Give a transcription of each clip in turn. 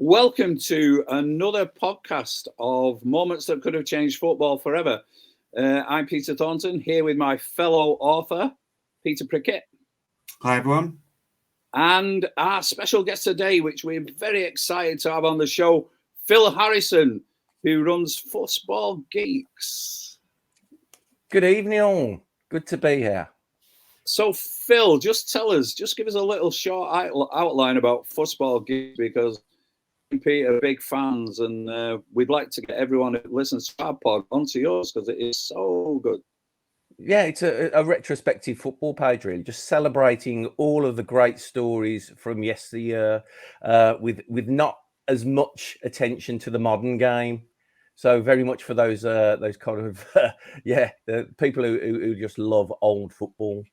Welcome to another podcast of Moments That Could Have Changed Football Forever. I'm Peter Thornton, here with my fellow author, Peter Prickett. Hi, everyone. And our special guest today, which we're very excited to have on the show, Phil Harrison, who runs Fussball Geekz. Good evening, all. Good to be here. So, Phil, just give us a little short outline about Fussball Geekz, because Pete are big fans, and we'd like to get everyone who listens to our pod onto yours because it is so good. Yeah, it's a retrospective football page, really, just celebrating all of the great stories from yesteryear, with not as much attention to the modern game. So very much for those kind of the people who just love old football.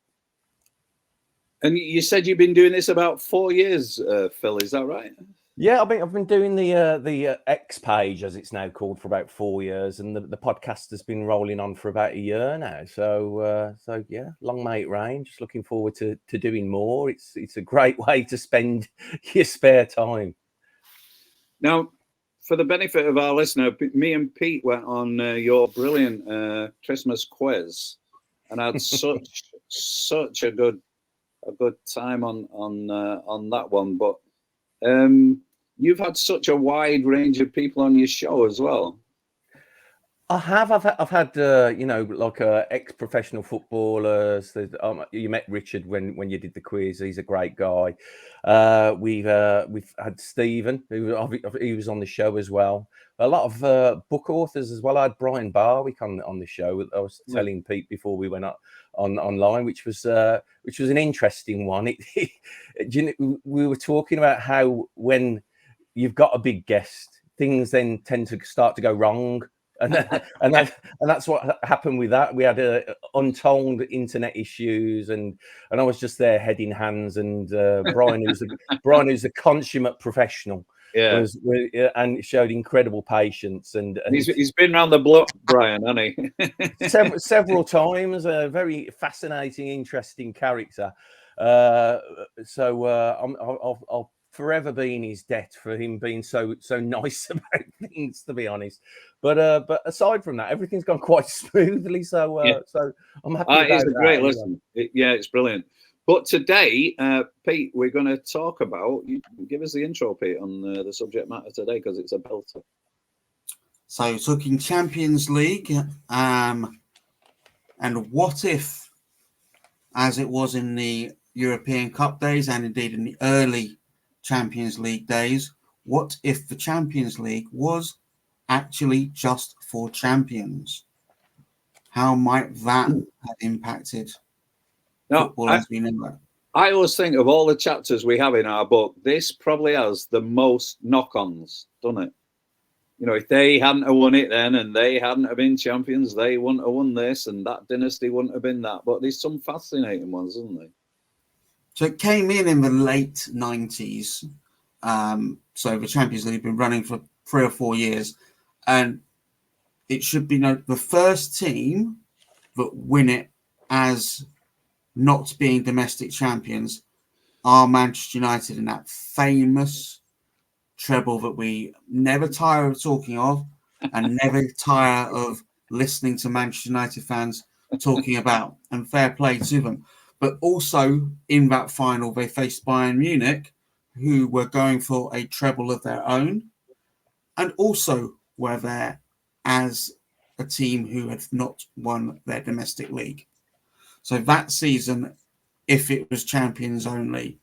And you said you've been doing this about 4 years, Phil. Is that right? Yeah, I've been doing the X page, as it's now called, for about 4 years, and the podcast has been rolling on for about a year now. So yeah, long may it rain. Just looking forward to doing more. It's a great way to spend your spare time. Now, for the benefit of our listener, me and Pete went on your brilliant Christmas quiz, and had such a good time on that one, but. You've had such a wide range of people on your show as well. I have. I've had ex-professional footballers. You met Richard when you did the quiz. He's a great guy. We've had Stephen, he was on the show as well. A lot of book authors as well. I had Brian Barwick on the show. I was telling Pete before we went online, which was an interesting one. We were talking about how when you've got a big guest, things then tend to start to go wrong. And that's what happened with that. We had untold internet issues, and I was just there head in hands. And Brian, who's a consummate professional, and showed incredible patience. And he's been around the block, Brian, hasn't he? several times. A very fascinating, interesting character. I'll forever be in his debt for him being so nice about things, to be honest. But aside from that, everything's gone quite smoothly. So I'm happy. It's a great listen. It's brilliant. But today, Pete, we're going to talk about. Give us the intro, Pete, on the subject matter today, because it's a belter. So talking Champions League, and what if, as it was in the European Cup days, and indeed in the early Champions League days, what if the Champions League was actually just for champions? How might that have impacted football as we know it? I always think of all the chapters we have in our book, this probably has the most knock-ons, doesn't it? You know, if they hadn't have won it then, and they hadn't have been champions, they wouldn't have won this, and that dynasty wouldn't have been that. But there's some fascinating ones, isn't there? So it came in the late 90s. So the Champions League has been running for 3 or 4 years. And it should be noted, the first team that win it as not being domestic champions are Manchester United, in that famous treble that we never tire of talking of and never tire of listening to Manchester United fans talking about. And fair play to them. But also in that final, they faced Bayern Munich, who were going for a treble of their own, and also were there as a team who had not won their domestic league. So that season, if it was champions only,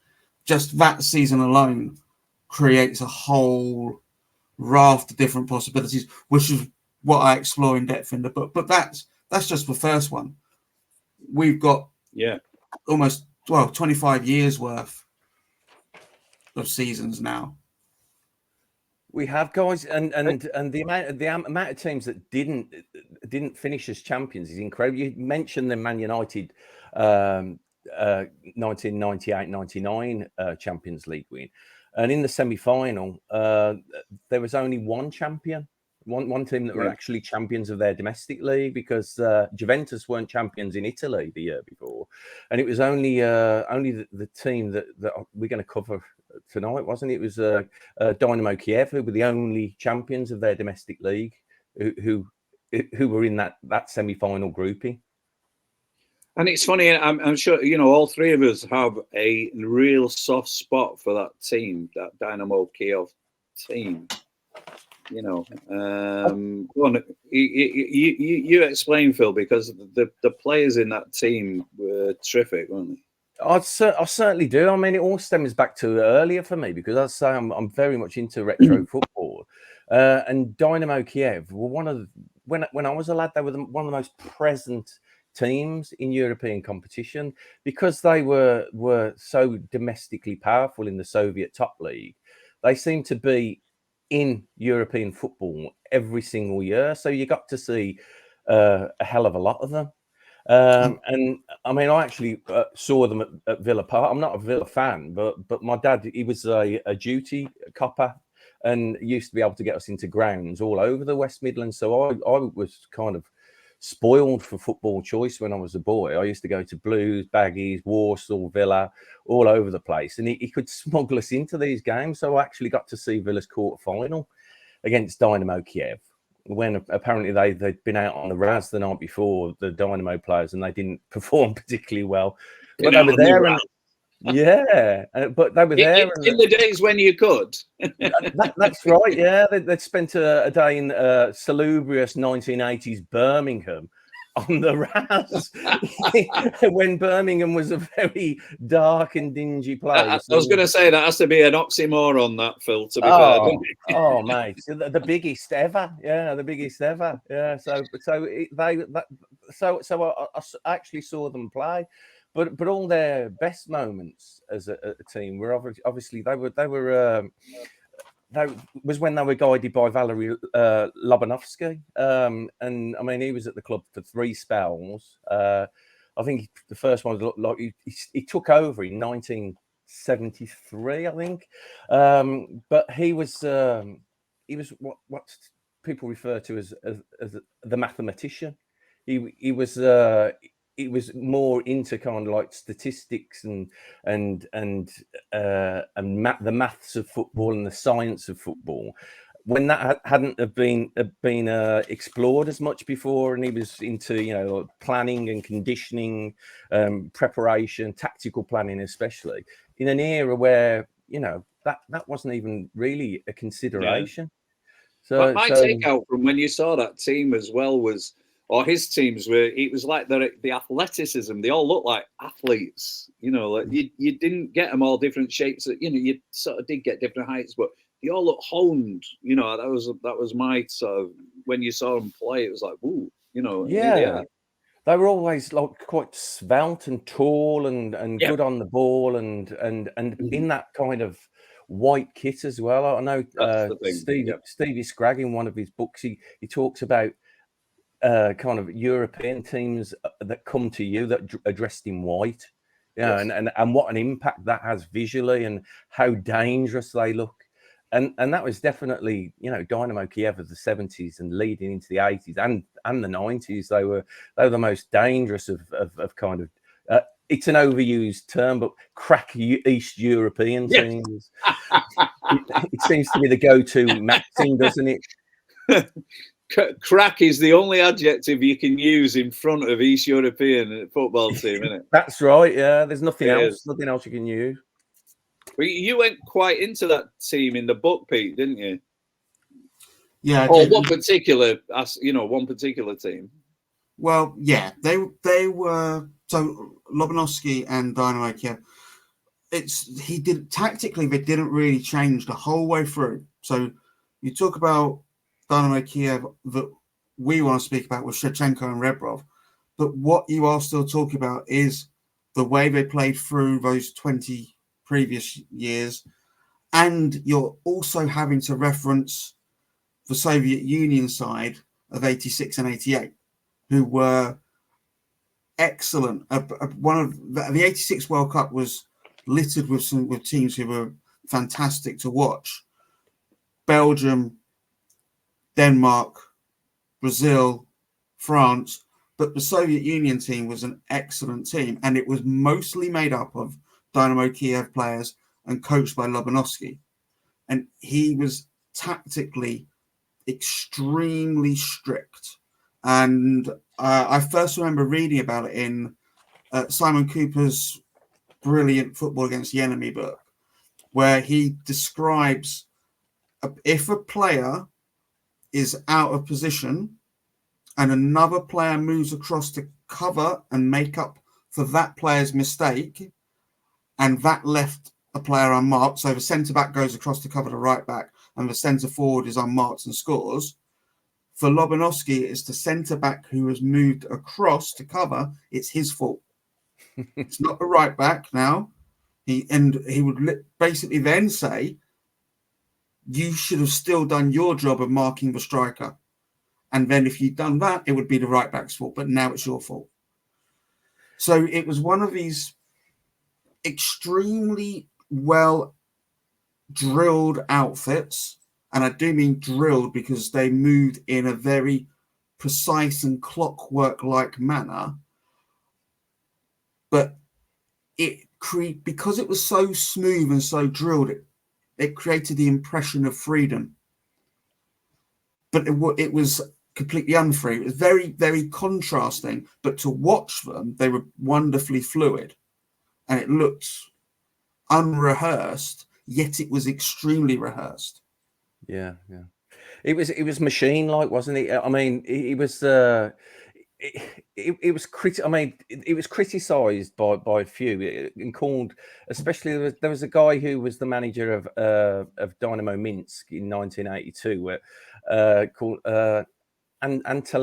just that season alone creates a whole raft of different possibilities, which is what I explore in depth in the book. But that's just the first one. We've got almost 25 years worth of seasons now. We have, guys, and the amount of teams that didn't finish as champions is incredible. You mentioned the Man United 1998-99 Champions League win, and in the semi-final there was only one champion. one team that were actually champions of their domestic league, because Juventus weren't champions in Italy the year before, and it was only the team that we're going to cover tonight, wasn't it? It was Dynamo Kiev, who were the only champions of their domestic league, who were in that semi-final grouping. And it's funny, I'm sure, you know, all three of us have a real soft spot for that team, that Dynamo Kiev team. You know, go on, you explain, Phil, because the players in that team were terrific, weren't they? I certainly do. I mean, it all stems back to earlier for me, because as I say, I'm very much into retro football, and Dynamo Kiev were one of when I was a lad, they were one of the most present teams in European competition, because they were so domestically powerful in the Soviet top league. They seemed to be in European football every single year, so you got to see a hell of a lot of them. And I mean, I actually saw them at Villa Park. I'm not a Villa fan, but my dad, he was a duty copper and used to be able to get us into grounds all over the West Midlands. So I was kind of spoiled for football choice when I was a boy. I used to go to Blues, Baggies, Warsaw, Villa, all over the place, and he could smuggle us into these games. So I actually got to see Villa's quarter final against Dynamo Kiev, when apparently they'd been out on the Raz the night before, the Dynamo players, and they didn't perform particularly well. But they were there, but they were there in the days when you could. That's right. Yeah, they'd spent a day in salubrious 1980s Birmingham on the Raz, when Birmingham was a very dark and dingy place. I was going to say that has to be an oxymoron, that, Phil, to be fair. Oh, mate, the biggest ever. Yeah, the biggest ever. Yeah. So I actually saw them play. But all their best moments as a team were obviously they was when they were guided by Valery Lobanovsky, and I mean, he was at the club for 3 spells. I think the first one looked like he took over in 1973, I think, but he was what people refer to as the mathematician. He was more into kind of like statistics and the maths of football and the science of football, when that hadn't have been explored as much before. And he was into, you know, planning and conditioning, preparation, tactical planning, especially in an era where, you know, that wasn't even really a consideration. Yeah. So my takeout from when you saw that team as well was, or his teams were, it was like the athleticism. They all looked like athletes, you know. Like you didn't get them all different shapes. You know, you sort of did get different heights, but they all looked honed. You know, that was my sort of, when you saw them play, it was like, ooh, you know. Yeah. They were always like quite svelte and tall and good on the ball and in that kind of white kit as well. I know Stevie Scragg, in one of his books, he talks about kind of European teams that come to you that are dressed in white, and what an impact that has visually, and how dangerous they look. And that was definitely, you know, Dynamo Kiev of the 70s and leading into the 80s and the 90s. They were the most dangerous of kind of, it's an overused term, but crack East European teams. It seems to be the go-to maxim, doesn't it? Crack is the only adjective you can use in front of East European football team, isn't it? That's right. Yeah, there's nothing else you can use. Well, you went quite into that team in the book, Pete, didn't you? Yeah. Or one particular team. Well, yeah, they were, so Lobanovsky and Dynamo Kiev. Tactically, they didn't really change the whole way through. So you talk about Dynamo Kiev that we want to speak about with Shevchenko and Rebrov, but what you are still talking about is the way they played through those 20 previous years, and you're also having to reference the Soviet Union side of 86 and 88, who were excellent. One of the 86 World Cup was littered with teams who were fantastic to watch. Belgium, Denmark, Brazil, France, but the Soviet Union team was an excellent team, and it was mostly made up of Dynamo Kiev players and coached by Lobanovsky. And he was tactically extremely strict. And I first remember reading about it in Simon Cooper's brilliant Football Against the Enemy book, where he describes if a player is out of position and another player moves across to cover and make up for that player's mistake, and that left a player unmarked, so the centre-back goes across to cover the right-back and the centre-forward is unmarked and scores, for Lobanovsky, it's the centre-back who has moved across to cover, it's his fault. It's not the right-back now. He would basically then say, you should have still done your job of marking the striker. And then if you'd done that, it would be the right back's fault. But now it's your fault. So it was one of these extremely well drilled outfits. And I do mean drilled because they moved in a very precise and clockwork-like manner. But because it was so smooth and so drilled, it created the impression of freedom. But it was completely unfree. It was very, very contrasting. But to watch them, they were wonderfully fluid. And it looked unrehearsed, yet it was extremely rehearsed. Yeah. It was machine-like, wasn't it? I mean, it was... It was it was criticised by a few and called, especially there was a guy who was the manager of Dynamo Minsk in 1982, called Anatoly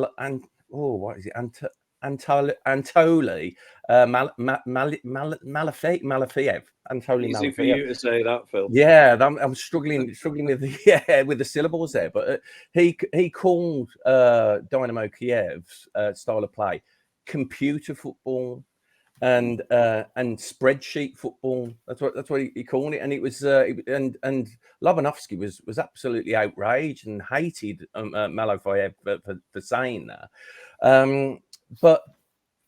Malafiev. Anatoly Easy for Malafiev. you to say that, Phil. Yeah, I'm struggling with with the syllables there. But he called Dynamo Kiev's style of play computer football and spreadsheet football. That's what he called it. And it was and Lobanovsky was absolutely outraged and hated Malafiev for saying that. But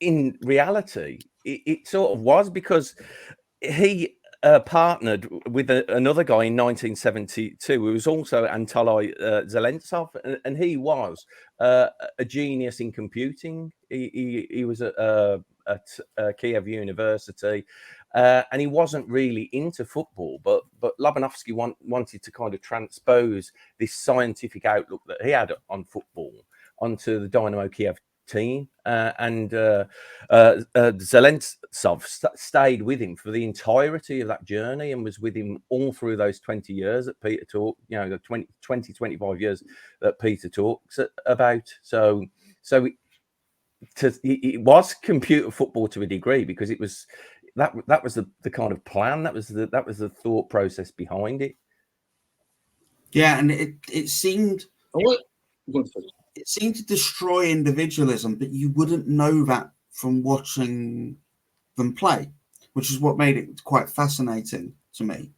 in reality, it sort of was, because he partnered with another guy in 1972 who was also Anatoly Zelentsov, and he was a genius in computing. He was at Kiev University, and he wasn't really into football, but Lobanovsky wanted to kind of transpose this scientific outlook that he had on football onto the Dynamo Kiev team, and Zelentsov stayed with him for the entirety of that journey and was with him all through those 20 years that Peter talked, the 25 years that Peter talks about. So it was computer football to a degree, because it was that was the kind of plan, that was the thought process behind it. Yeah, and it seemed to destroy individualism, but you wouldn't know that from watching them play, which is what made it quite fascinating to me.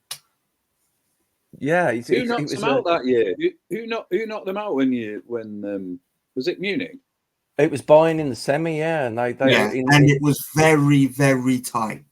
Yeah, who knocked them out that year? Who knocked them out when was it Munich? It was Bayern in the semi, yeah, and it was very, very tight.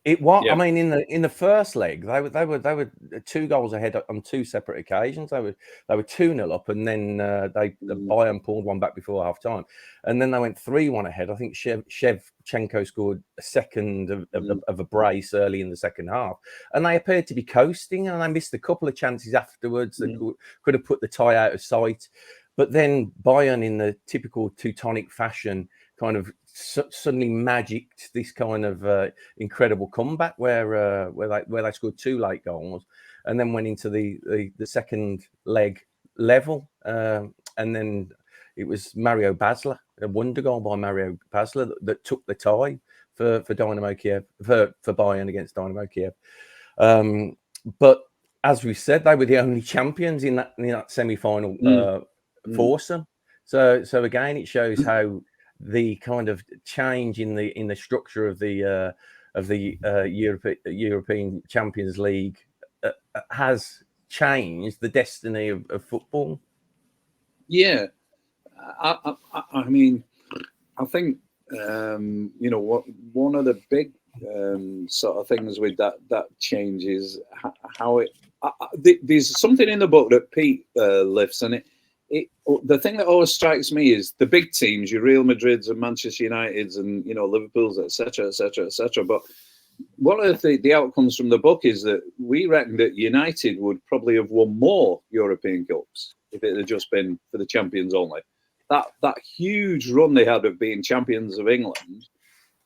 It was. Yeah. I mean, in the first leg, they were 2 goals ahead on 2 separate occasions. They were 2-0 up, and then Bayern pulled one back before half time, and then they went 3-1 ahead. I think Shevchenko scored a second of a brace early in the second half, and they appeared to be coasting. And they missed a couple of chances afterwards that could have put the tie out of sight. But then Bayern, in the typical Teutonic fashion, kind of suddenly magicked this kind of incredible comeback where they scored 2 late goals and then went into the second leg level, and then it was Mario Basler, a wonder goal by Mario Basler that took the tie for Dynamo Kiev, for Bayern against Dynamo Kiev. But as we said, they were the only champions in that semi-final foursome. So again, it shows how the kind of change in the structure of the European Champions League has changed the destiny of football. Yeah, I mean, I think you know what one of the big sort of things with that change is how it. There's something in the book that Pete lifts, and the thing that always strikes me is the big teams, your Real Madrids and Manchester Uniteds, and Liverpool's, etc., etc., etc. But one of the outcomes from the book is that we reckon that United would probably have won more European Cups if it had just been for the champions only. That huge run they had of being champions of England,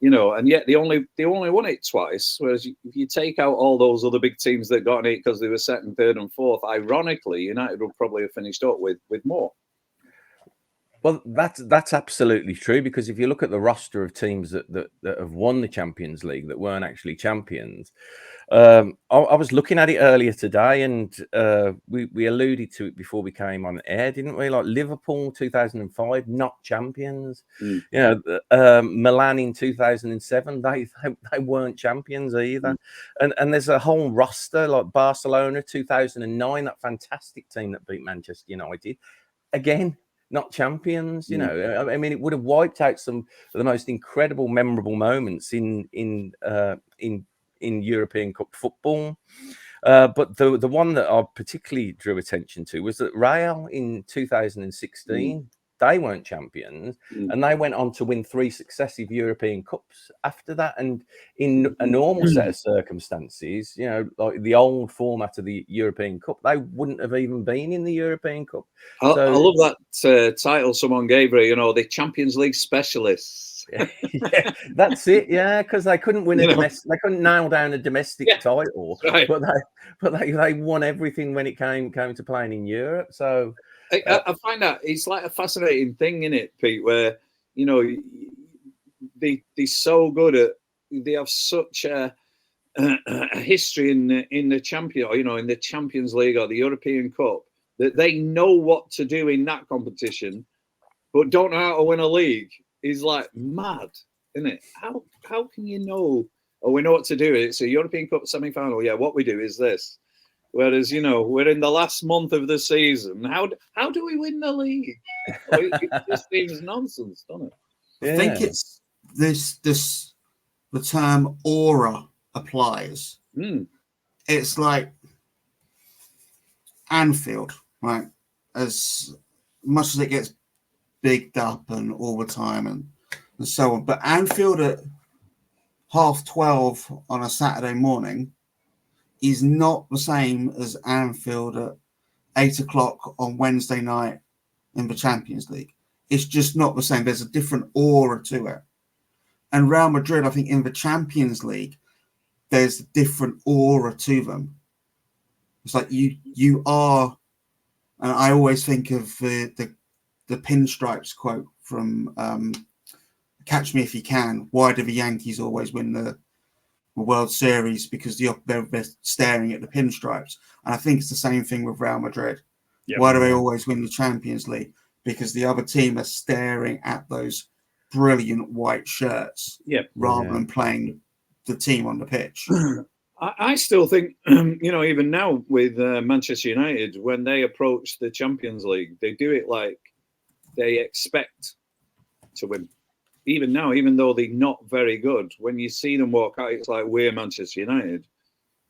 and yet they only won it twice. Whereas if you take out all those other big teams that got in it because they were second, third, and fourth, ironically, United would probably have finished up with more. Well, that's absolutely true, because if you look at the roster of teams that have won the Champions League that weren't actually champions, I was looking at it earlier today, and we alluded to it before we came on air, didn't we? Like Liverpool 2005, not champions. Milan in 2007, they weren't champions either. And there's a whole roster like Barcelona 2009, that fantastic team that beat Manchester United, again, not champions. I mean, it would have wiped out some of the most incredible, memorable moments in European Cup football. But the one that I particularly drew attention to was that Real in 2016, they weren't champions, and they went on to win 3 successive European Cups after that. And in a normal set of circumstances, like the old format of the European Cup, they wouldn't have even been in the European Cup. I love that title someone gave her, the Champions League specialists. Yeah, that's it. Yeah, because they couldn't win they couldn't nail down a domestic title, right. but they won everything when it came to playing in Europe. So I find that it's like a fascinating thing, in it, Pete, where they're so good at, they have such a history in the in the Champions League or the European Cup, that they know what to do in that competition, but don't know how to win a league. Is like mad, isn't it? How can you know? Oh, we know what to do. It's a European Cup semi-final. Yeah, what we do is this. Whereas, we're in the last month of the season. How do we win the league? It just seems nonsense, doesn't it? Yeah. I think it's the term aura applies. It's like Anfield, right? As much as it gets bigged up and all the time and so on, but Anfield at 12:30 on a Saturday morning is not the same as Anfield at 8:00 on Wednesday night in the Champions League. It's just not the same. There's a different aura to it. And Real Madrid, I think in the Champions League, there's a different aura to them. It's like you are, and I always think of the Pinstripes quote from Catch Me If You Can. Why do the Yankees always win the World Series? Because they're staring at the Pinstripes. And I think it's the same thing with Real Madrid. Yep. Why do they always win the Champions League? Because the other team are staring at those brilliant white shirts, rather than playing the team on the pitch. I still think, even now with Manchester United, when they approach the Champions League, they do it like they expect to win. Even now, even though they're not very good, when you see them walk out, it's like, we're Manchester United.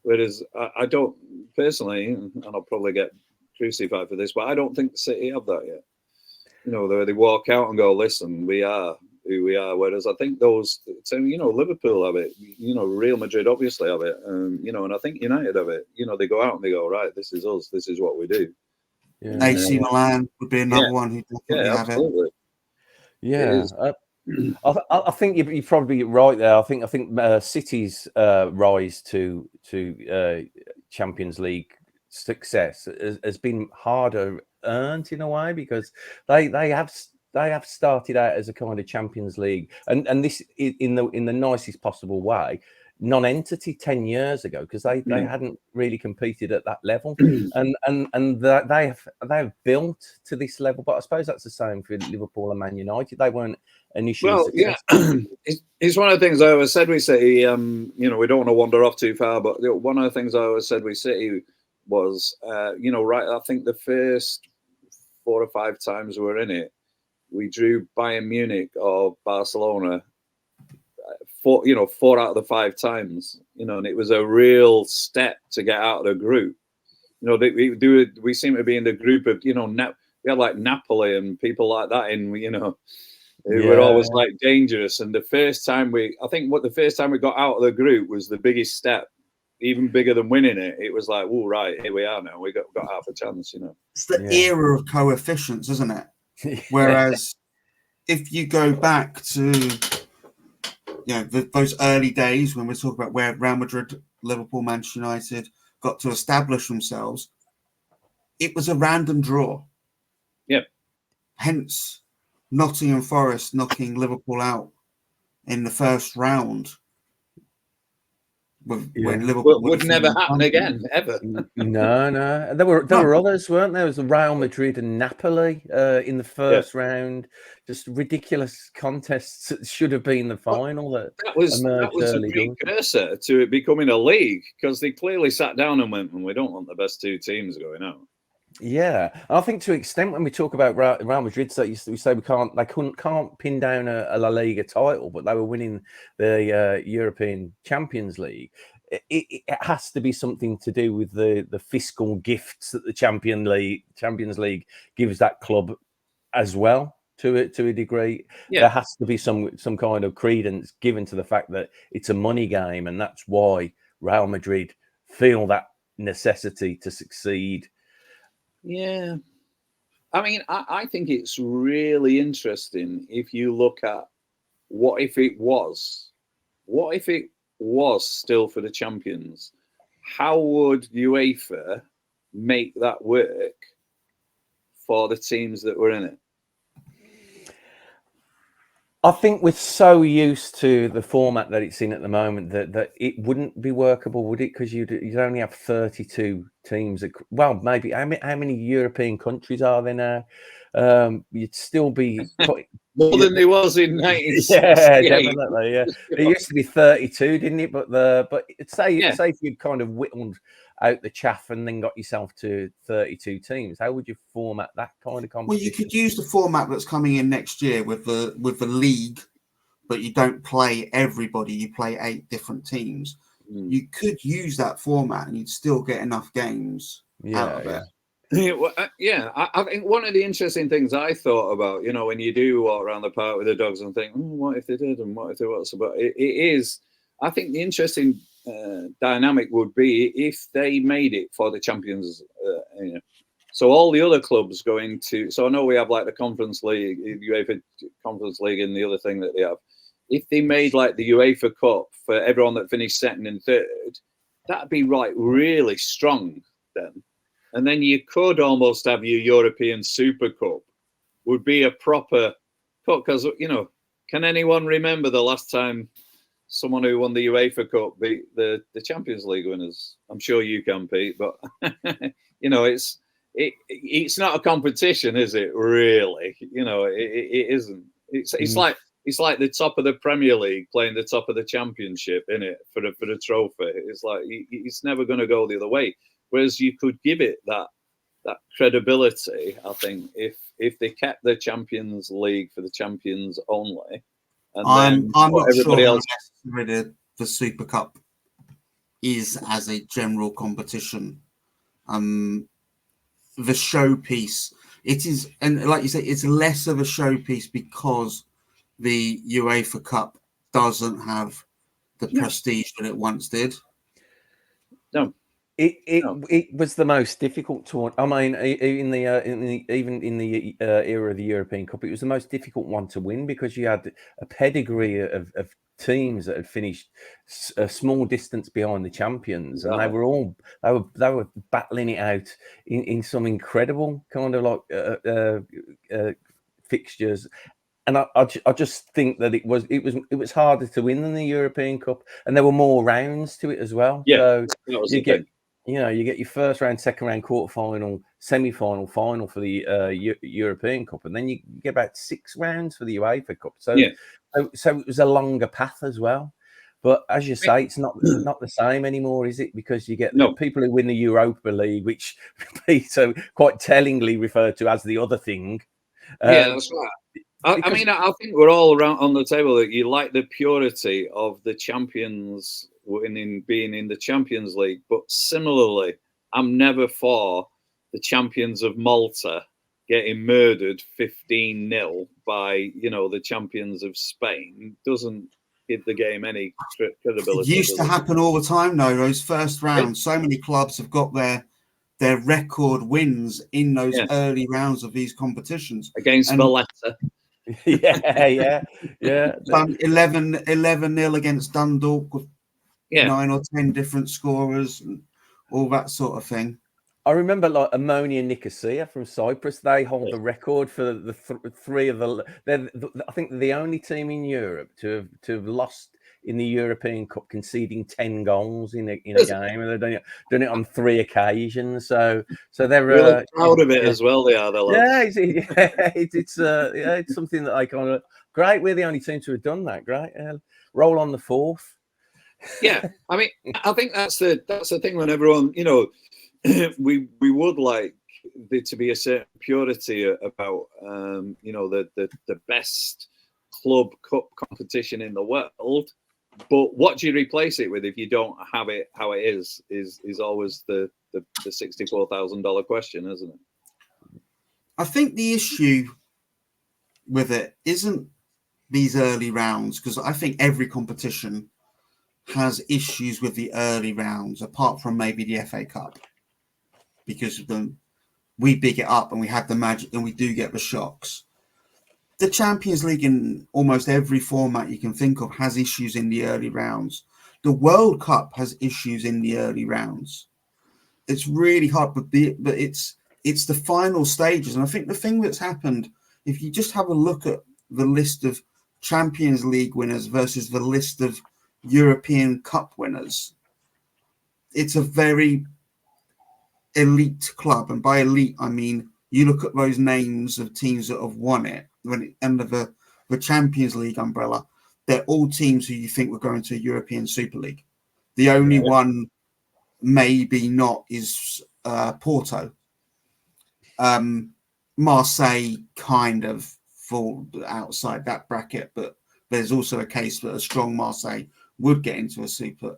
Whereas I don't personally, and I'll probably get crucified for this, but I don't think City have that yet. They walk out and go, listen, we are who we are. Whereas I think those, Liverpool have it, Real Madrid obviously have it, and I think United have it. They go out and they go, right, this is us, this is what we do. Yeah. AC Milan would be another one who definitely have it. Yeah. I think you're probably right there. I think City's rise to Champions League success has been harder earned in a way, because they have started out as a kind of Champions League, and this in the nicest possible way, non-entity 10 years ago, because they hadn't really competed at that level, and they have built to this level. But I suppose that's the same for Liverpool and Man United. They weren't initially successful. It's one of the things I always said with City. We don't want to wander off too far, but one of the things I always said with City was, right, I think the first 4 or 5 times we were in it, we drew Bayern Munich or Barcelona 4 out of the 5 times, and it was a real step to get out of the group. We seem to be in the group of, we had like Napoli and people like that in, they were always like dangerous. And the first time we got out of the group was the biggest step, even bigger than winning it. It was like, oh, right, here we are now. We got half a chance, It's the era of coefficients, isn't it? Whereas if you go back to, those early days when we talk about where Real Madrid, Liverpool, Manchester United got to establish themselves, it was a random draw. Yeah. Hence, Nottingham Forest knocking Liverpool out in the first round. When Liverpool would never happen again, ever. No. There were others, weren't there? There was Real Madrid and Napoli in the first round. Just ridiculous contests that should have been the final. That was a precursor to it becoming a league, because they clearly sat down and went, we don't want the best 2 teams going out. Yeah, I think to an extent when we talk about Real Madrid, so we say they can't pin down a La Liga title, but they were winning the European Champions League. It has to be something to do with the fiscal gifts that the Champions League gives that club as well, to a degree. Yeah. There has to be some kind of credence given to the fact that it's a money game, and that's why Real Madrid feel that necessity to succeed. Yeah. I mean, I think it's really interesting if you look at what if it was still for the champions. How would UEFA make that work for the teams that were in it? I think we're so used to the format that it's in at the moment that it wouldn't be workable, would it? Because you'd only have 32 teams. Well, maybe how many European countries are there now? You'd still be more than there was in 1968. Yeah, definitely. Yeah, it used to be 32, didn't it? But say if you'd kind of whittled out the chaff and then got yourself to 32 teams, how would you format that kind of competition? Well, you could use the format that's coming in next year with the league, but you don't play everybody. You play 8 different teams. You could use that format and you'd still get enough games out of it. I think one of the interesting things I thought about, when you do walk around the park with the dogs and think, what if they did and what if they was? But it is, I think the interesting dynamic would be if they made it for the champions. So all the other clubs go into. So I know we have like the Conference League, UEFA Conference League, and the other thing that they have. If they made like the UEFA Cup for everyone that finished second and third, that'd be really strong then. And then you could almost have your European Super Cup, would be a proper cup, because can anyone remember the last time someone who won the UEFA Cup beat the Champions League winners? I'm sure you can, Pete, but it's not a competition, is it? Really, it isn't. It's like the top of the Premier League playing the top of the Championship, isn't it? For the trophy, it's like it's never going to go the other way. Whereas you could give it that credibility, I think, if they kept the Champions League for the champions only. And I'm not everybody sure else. how necessary the Super Cup is as a general competition. The showpiece, it is, and like you say, it's less of a showpiece because the UEFA Cup doesn't have the prestige that it once did. No. It was the most difficult tournament. I mean, even in the era of the European Cup, it was the most difficult one to win because you had a pedigree of teams that had finished a small distance behind the champions, and they were battling it out in some incredible kind of like fixtures. And I just think that it was harder to win than the European Cup, and there were more rounds to it as well. Yeah, so that was you get. You get your first round, second round, quarterfinal, semi-final, final for the European Cup, and then you get about 6 rounds for the UEFA Cup. So it was a longer path as well. But as you say, it's not the same anymore, is it? Because you get No. people who win the Europa League, which Peter quite tellingly referred to as the other thing. Yeah, that's right. I mean, I think we're all around on the table that you like the purity of the champions being in the Champions League, but similarly, I'm never for the champions of Malta getting murdered 15-0 by the champions of Spain. Doesn't give the game any credibility. It used to happen all the time, though. Those first rounds, so many clubs have got their record wins in those early rounds of these competitions against Valletta. yeah. 11-0 against Dundalk with 9 or 10 different scorers and all that sort of thing. I remember like Ammonia Nicosia from Cyprus. They hold the record for the three of the. I think they're the only team in Europe to have lost in the European Cup, conceding 10 goals in a game, and they've done it on 3 occasions. So they're really proud of it as well. They are. It's something that I kind of great. We're the only team to have done that. Great, roll on the 4th. Yeah, I mean, I think that's the thing when everyone, we would like there to be a certain purity about the best club cup competition in the world. But what do you replace it with if you don't have it how it is always the $64,000 question, isn't it? I think the issue with it isn't these early rounds, because I think every competition has issues with the early rounds, apart from maybe the FA Cup, because we big it up and we have the magic and we do get the shocks. The Champions League in almost every format you can think of has issues in the early rounds. The World Cup has issues in the early rounds. It's really hard, but it's the final stages. And I think the thing that's happened, if you just have a look at the list of Champions League winners versus the list of European Cup winners, it's a very elite club. And by elite, I mean, you look at those names of teams that have won it under the Champions League umbrella, they're all teams who you think were going to a European Super League. The only one maybe not is Porto. Marseille kind of fall outside that bracket, but there's also a case that a strong Marseille would get into a Super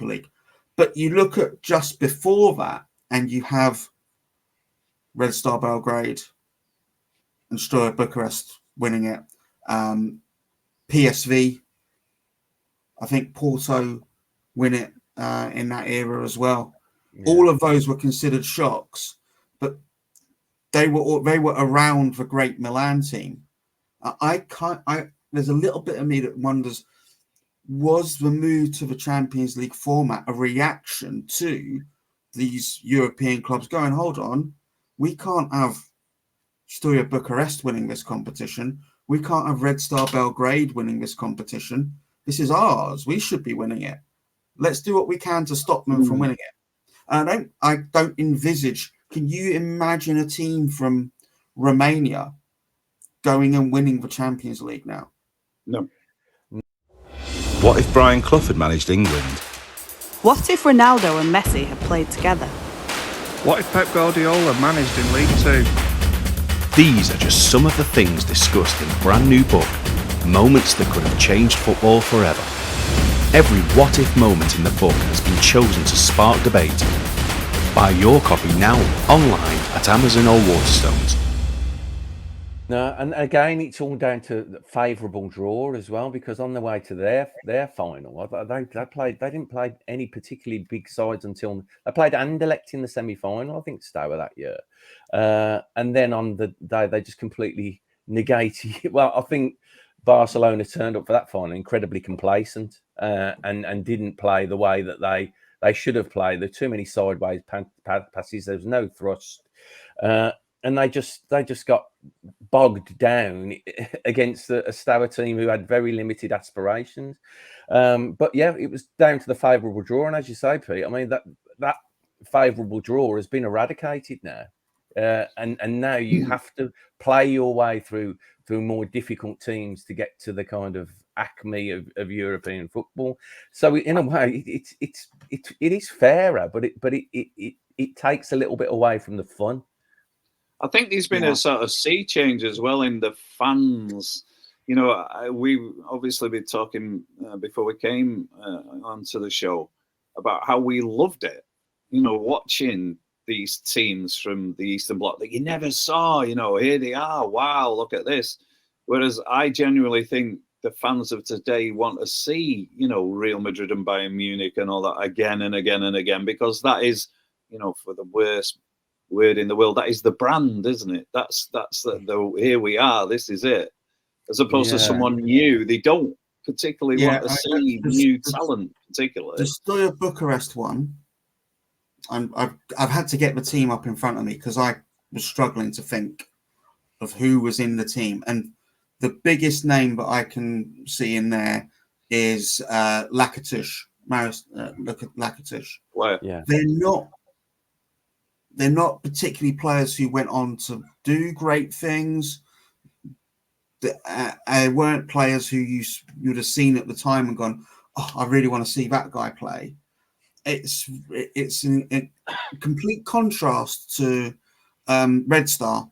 League. But you look at just before that, and you have Red Star Belgrade and Steaua Bucharest winning it. PSV, I think Porto win it in that era as well. Yeah. All of those were considered shocks, but they were around the great Milan team. There's a little bit of me that wonders, was the move to the Champions League format a reaction to these European clubs going, hold on, we can't have Steaua Bucharest winning this competition. We can't have Red Star Belgrade winning this competition. This is ours. We should be winning it. Let's do what we can to stop them from winning it. And I don't envisage. Can you imagine a team from Romania going and winning the Champions League now? No. What if Brian Clough had managed England? What if Ronaldo and Messi had played together? What if Pep Guardiola managed in League 2? These are just some of the things discussed in a brand new book, Moments That Could Have Changed Football Forever. Every what-if moment in the book has been chosen to spark debate. Buy your copy now online at Amazon or Waterstones. No, and again, it's all down to the favourable draw as well, because on the way to their final, they didn't play any particularly big sides until they played Anderlecht in the semi-final, I think, Steaua that year, and then on the day they just completely negated. Well, I think Barcelona turned up for that final incredibly complacent and didn't play the way that they should have played. There were too many sideways passes. There was no thrust. And they just got bogged down against a Steaua team who had very limited aspirations. But yeah, it was down to the favourable draw. And as you say, Pete, I mean, that favourable draw has been eradicated now. and now you have to play your way through more difficult teams to get to the kind of acme of European football. So in a way, it is fairer, but it takes a little bit away from the fun. I think there's been a sort of sea change as well in the fans. You know, we obviously been talking before we came onto the show about how we loved it. You know, watching these teams from the Eastern Bloc that you never saw. You know, here they are. Wow, look at this. Whereas I genuinely think the fans of today want to see, you know, Real Madrid and Bayern Munich and all that again and again and again, because that is, you know, for the worst word in the world, that is the brand, isn't it? That's the here we are, this is it. As opposed to someone new, they don't particularly want to see new talent, particularly. The Stoya Bucharest one, I've had to get the team up in front of me because I was struggling to think of who was in the team, and the biggest name that I can see in there is Lakatos, Maris Lakatos. Wow. Yeah. They're not particularly players who went on to do great things. They weren't players who you'd have seen at the time and gone, oh, I really want to see that guy play. It's in complete contrast to Red Star.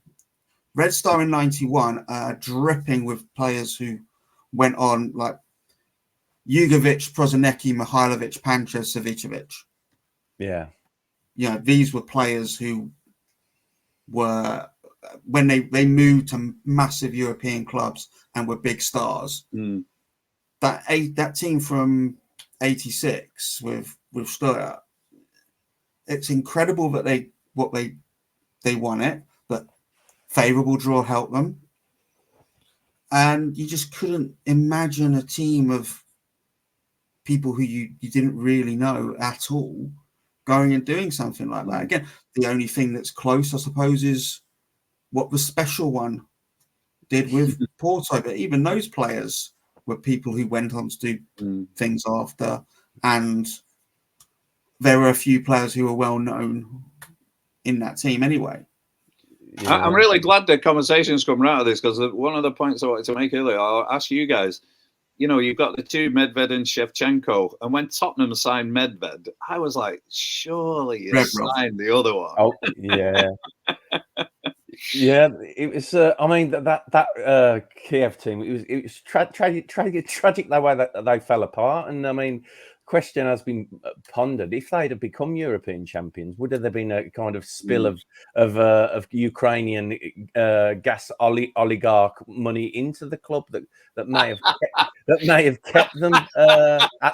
Red Star in 91 dripping with players who went on, like Jugovic, Prozanecki, Mihailovic, Panchev, Savicevic. Yeah. You know, these were players who were, when they moved to massive European clubs and were big stars. That team from 86 with Stoya, it's incredible that they won it, but favourable draw helped them. And you just couldn't imagine a team of people who you didn't really know at all going and doing something like that. Again, the only thing that's close, I suppose, is what the special one did with Porto. But even those players were people who went on to do things after. And there were a few players who were well known in that team anyway. Yeah. I'm really glad the conversation's coming out of this, because one of the points I wanted to make earlier, I'll ask you guys, you know, you've got the two, Medved and Shevchenko, and when Tottenham signed Medved, I was like, surely you signed the other one. Oh, yeah. Yeah, it was. I mean, that Kiev team. It was tragic the way that they fell apart. And I mean, question has been pondered: if they'd have become European champions, would there been a kind of spill of Ukrainian gas oligarch money into the club that may have kept them at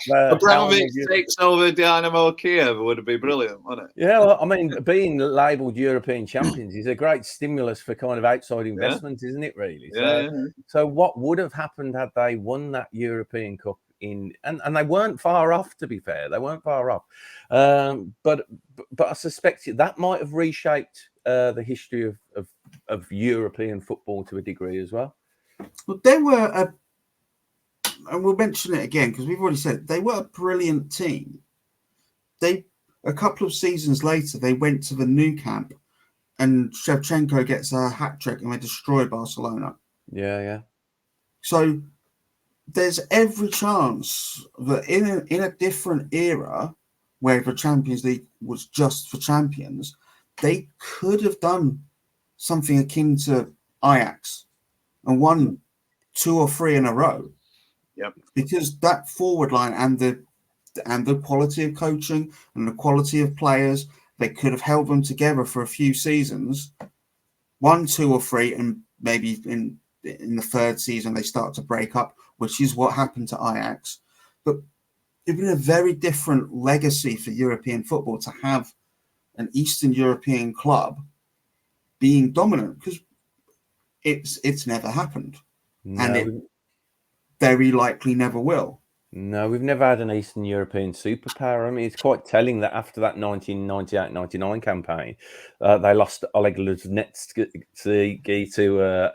the Abramovich takes over Dynamo Kiev would be brilliant, wouldn't it? Yeah, well, I mean, being labelled European champions is a great stimulus for kind of outside investment, isn't it? Really. So what would have happened had they won that European Cup? And they weren't far off, to be fair. They weren't far off. But I suspect that might have reshaped the history of European football to a degree as well. Well, they were and we'll mention it again because we've already said they were a brilliant team. A couple of seasons later, they went to the new camp, and Shevchenko gets a hat trick and they destroy Barcelona. Yeah. So there's every chance that in a different era where the Champions League was just for champions, they could have done something akin to Ajax and won 2 or 3 in a row. Yep. Because that forward line and the quality of coaching and the quality of players, they could have held them together for a few seasons, 1, 2 or 3, and maybe in the third season they start to break up, which is what happened to Ajax. But it's been a very different legacy for European football to have an Eastern European club being dominant, because it's never happened. No, and it very likely never will. No, we've never had an Eastern European superpower. I mean, it's quite telling that after that 1998-99 campaign, they lost Oleg Luzhnetsky to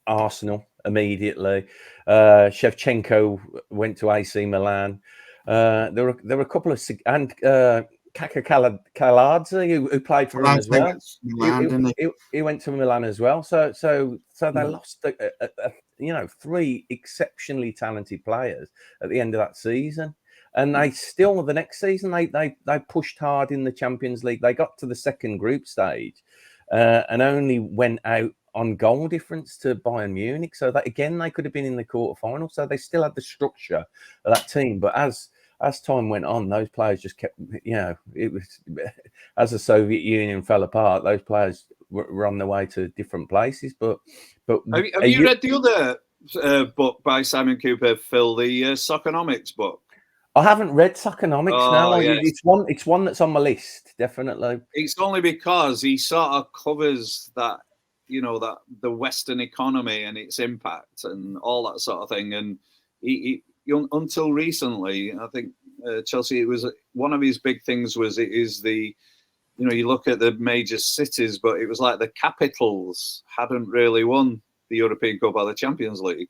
Arsenal immediately. Shevchenko went to AC Milan. There were a couple of Kaladze, who played for him as well. Milan, He went to Milan as well. So they lost, three exceptionally talented players at the end of that season. And they still, the next season, they pushed hard in the Champions League. They got to the second group stage and only went out on goal difference to Bayern Munich. So that, again, they could have been in the quarterfinal. So they still had the structure of that team. But as time went on, those players just kept, it was, as the Soviet Union fell apart, those players were on their way to different places. But have you read the other book by Simon Cooper, Phil, the Soccernomics book? I haven't read Soccernomics now. Yes. It's one that's on my list, definitely. It's only because he sort of covers that, that the Western economy and its impact and all that sort of thing. And he until recently, I think Chelsea, it was one of his big things was it is the, you look at the major cities, but it was like the capitals hadn't really won the European Cup or the Champions League.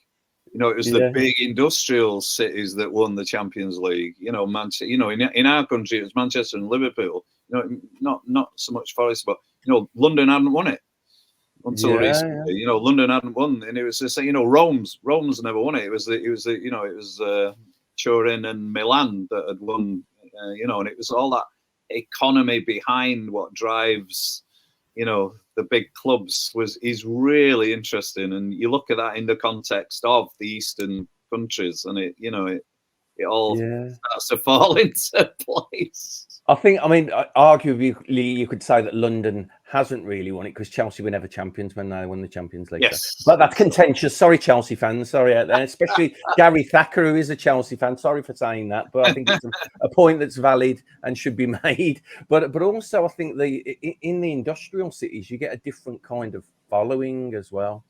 It was the big industrial cities that won the Champions League. Manchester. In our country, it was Manchester and Liverpool. Not so much Forest, but London hadn't won it until recently. Yeah. London hadn't won, and it was just Rome's never won it. It was Turin and Milan that had won. And it was all that economy behind what drives. The big clubs is really interesting, and you look at that in the context of the Eastern countries, and it all starts to fall into place. Arguably, you could say that London hasn't really won it because Chelsea were never champions when they won the Champions League. Yes. But that's contentious. Sorry, Chelsea fans. Sorry out there, especially Gary Thacker, who is a Chelsea fan. Sorry for saying that, but I think it's a point that's valid and should be made. But also, I think in the industrial cities, you get a different kind of following as well.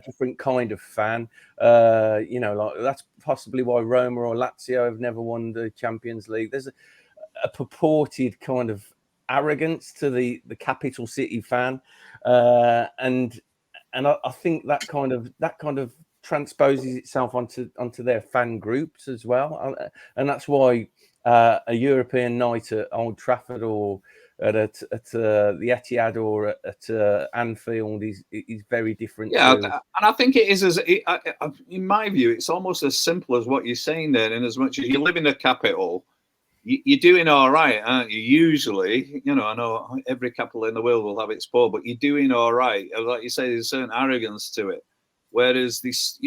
Different kind of fan. Like that's possibly why Roma or Lazio have never won the Champions League. There's a purported kind of arrogance to the capital city fan, and I think that kind of transposes itself onto their fan groups as well, and that's why a European night at Old Trafford or at the Etihad or at Anfield is very different. And I think it is in my view, it's almost as simple as what you're saying there. In as much as you live in the capital, you're doing all right, aren't you? Usually, I know every capital in the world will have its poor, but you're doing all right. Like you say, there's a certain arrogance to it. Whereas this,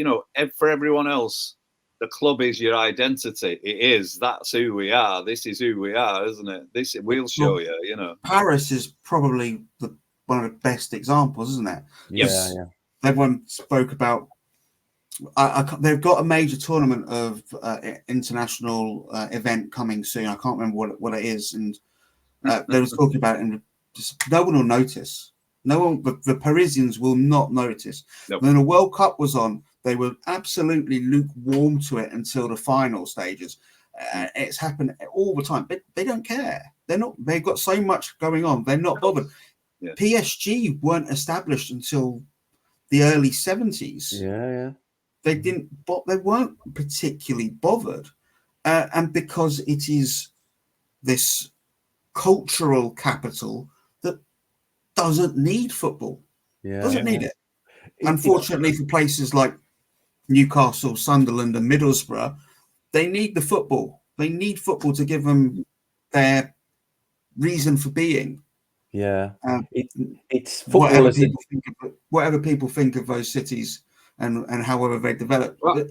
for everyone else, the club is your identity. It is. That's who we are. This is who we are, isn't it? This we'll show you. Paris is probably one of the best examples, isn't it? Yes. Yeah. Everyone spoke about. They've got a major tournament of international event coming soon. I can't remember what it is, and they were talking about it, and just, no one will notice. No one, the Parisians will not notice. Nope. When the World Cup was on, they were absolutely lukewarm to it until the final stages. It's happened all the time, but they don't care. They're not. They've got so much going on. They're not bothered. Yeah. PSG weren't established until the early 70s. Yeah. They didn't, but they weren't particularly bothered, and because it is this cultural capital that doesn't need football, doesn't need it. Unfortunately, for places like Newcastle, Sunderland, and Middlesbrough, they need the football. They need football to give them their reason for being. Yeah, it's football. Whatever people think of those cities. And however they develop. Well,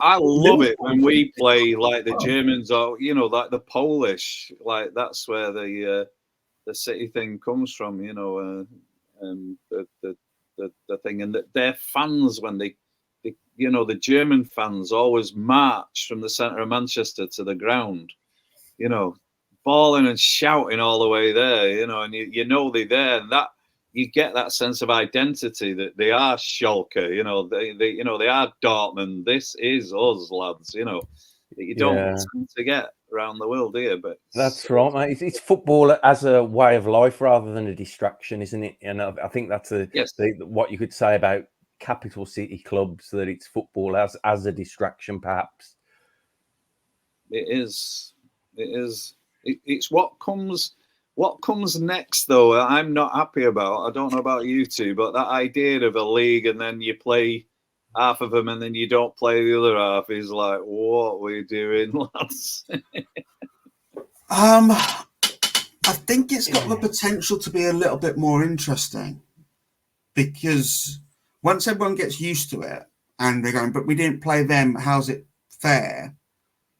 I love it when we play like the Germans or like the Polish. Like that's where the city thing comes from. The thing, and that their fans when they the German fans always march from the centre of Manchester to the ground. Bawling and shouting all the way there. And they're there, and that. You get that sense of identity that they are Schalke, they are Dortmund. This is us, lads. That you don't tend to get around the world here. But that's right, mate. It's football as a way of life rather than a distraction, isn't it? And I think that's what you could say about capital city clubs, that it's football as a distraction, perhaps. It is. It's what comes next, though. I'm not happy about. I don't know about you two, but that idea of a league and then you play half of them and then you don't play the other half is like, what are we doing, lads? I think it's got the potential to be a little bit more interesting, because once everyone gets used to it and they're going, but we didn't play them, how's it fair,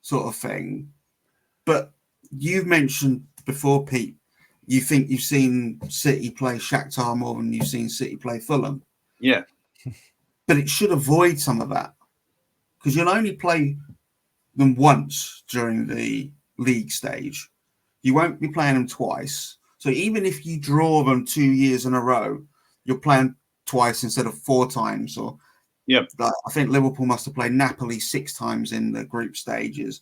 sort of thing. But you've mentioned before, Pete, you think you've seen City play Shakhtar more than you've seen City play Fulham. Yeah. But it should avoid some of that, because you'll only play them once during the league stage. You won't be playing them twice. So even if you draw them 2 years in a row, you're playing twice instead of 4 times. Or yeah, I think Liverpool must have played Napoli 6 times in the group stages.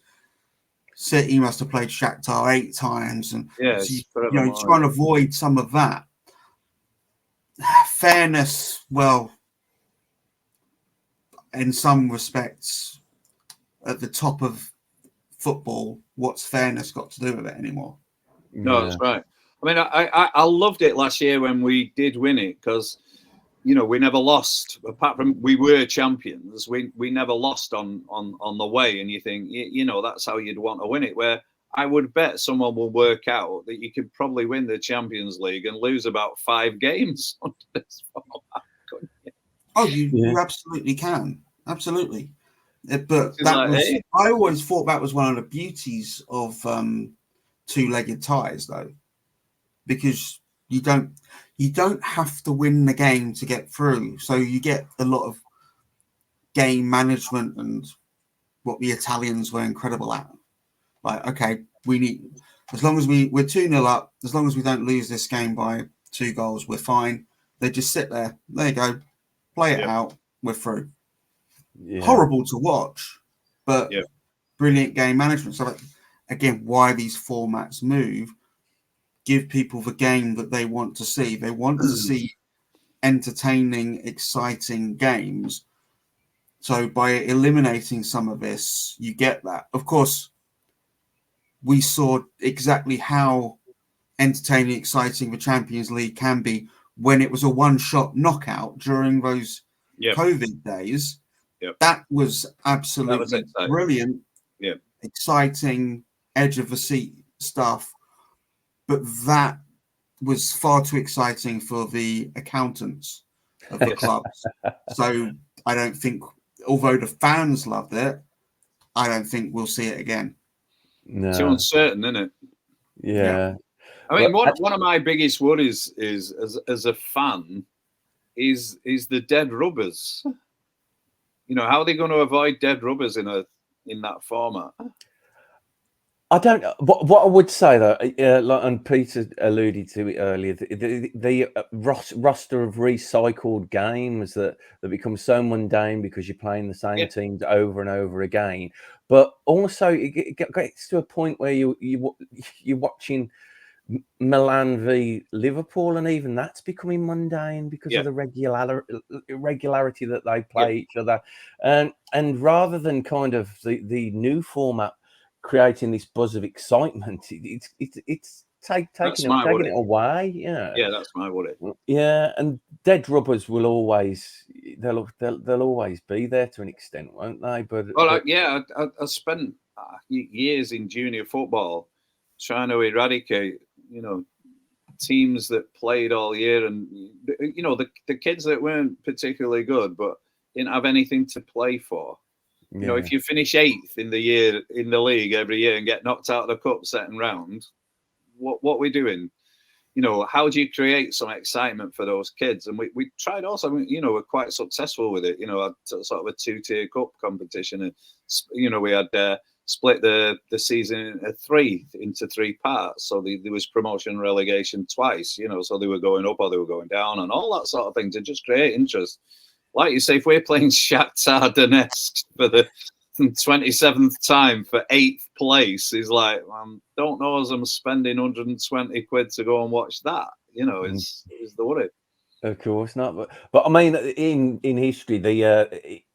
City must have played Shakhtar 8 times, and yeah, so you try and avoid some of that. Fairness, well, in some respects, at the top of football, what's fairness got to do with it anymore? No, that's right. I mean, I loved it last year when we did win it, because we never lost. Apart from we were champions, we never lost on the way. And you think, that's how you'd want to win it. Where I would bet someone will work out that you could probably win the Champions League and lose about 5 games on this format, couldn't you? Oh, you absolutely can. Absolutely. But that was, I always thought that was one of the beauties of two-legged ties, though, because you don't have to win the game to get through. So you get a lot of game management, and what the Italians were incredible at. Like, okay, we need, as long as we're 2-0 up, as long as we don't lose this game by 2 goals, we're fine. They just sit there. There you go. Play it out. We're through. Yeah. Horrible to watch, but brilliant game management. So, again, why these formats move, give people the game that they want to see. They want to see entertaining, exciting games. So by eliminating some of this, you get that. Of course, we saw exactly how entertaining, exciting the Champions League can be when it was a one-shot knockout during those COVID days. That was absolutely brilliant, exciting, edge of the seat stuff. But that was far too exciting for the accountants of the clubs. So I don't think, although the fans loved it, I don't think we'll see it again. No. Too uncertain, isn't it? Yeah. I mean, one of my biggest worries is, as a fan, is the dead rubbers. How are they going to avoid dead rubbers in that format? I don't. What I would say though, and Peter alluded to it earlier, the roster of recycled games that become so mundane because you're playing the same teams over and over again. But also, it gets to a point where you're watching Milan v Liverpool, and even that's becoming mundane because of the irregularity that they play each other. And rather than kind of the new format creating this buzz of excitement, it's taking it away. Yeah, that's my worry. Yeah, and dead rubbers will always they'll always be there to an extent, won't they? I spent years in junior football trying to eradicate teams that played all year, and the kids that weren't particularly good but didn't have anything to play for. If you finish 8th in the year in the league every year and get knocked out of the cup second round, what are we doing? How do you create some excitement for those kids? And we tried also, we're quite successful with it. Sort of a 2-tier cup competition, and we had split the season into 3 parts. So there was promotion and relegation twice. So they were going up or they were going down, and all that sort of thing to just create interest. Like you say, if we're playing Shakhtar Donetsk for the 27th time for 8th place, is like, don't know as I'm spending 120 quid to go and watch that. Is the worry. Of course not, but I mean, in history,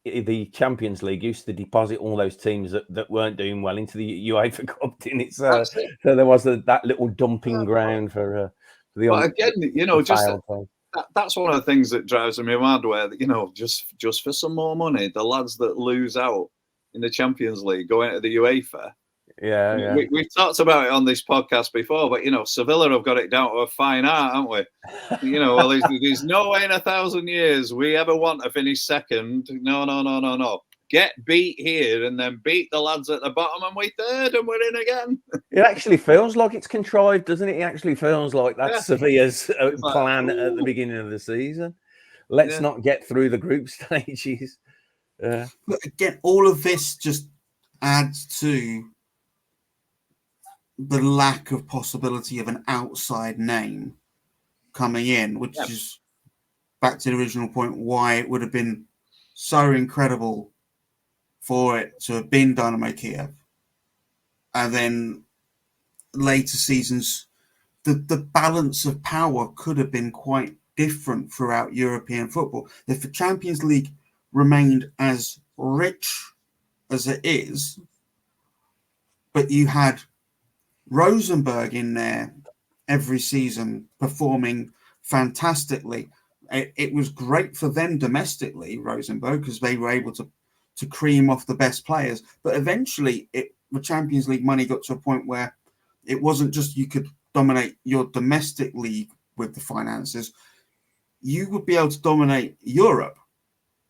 the Champions League used to deposit all those teams that weren't doing well into the UEFA Cup, didn't it? So there was that little dumping ground for the. But again, just failed teams. That's one of the things that drives me mad. Where just for some more money, the lads that lose out in the Champions League go into the UEFA. Yeah. We've talked about it on this podcast before, but Sevilla have got it down to a fine art, haven't we? Well, there's no way in 1,000 years we ever want to finish second. No. Get beat here and then beat the lads at the bottom, and we third, and we're in again. It actually feels like it's contrived, doesn't it? It actually feels like that's Sevilla's plan at the beginning of the season. Let's not get through the group stages. But again, all of this just adds to the lack of possibility of an outside name coming in, which is back to the original point why it would have been so incredible for it to have been Dynamo Kiev. And then later seasons, the balance of power could have been quite different throughout European football. If the Champions League remained as rich as it is, but you had Rosenborg in there every season performing fantastically. It was great for them domestically, Rosenborg, because they were able to cream off the best players. But eventually, the Champions League money got to a point where it wasn't just you could dominate your domestic league with the finances. You would be able to dominate Europe.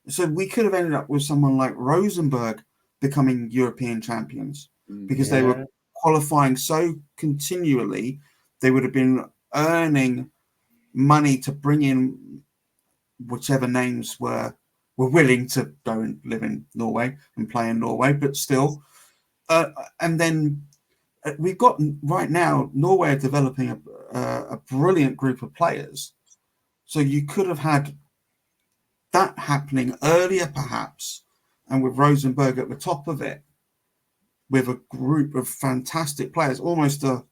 So we could have ended up with someone like Rosenborg becoming European champions because they were qualifying so continually. They would have been earning money to bring in whichever names were willing to go and live in Norway and play in Norway, but still. And then we've got right now, Norway are developing a brilliant group of players. So you could have had that happening earlier, perhaps, and with Rosenborg at the top of it, with a group of fantastic players, almost a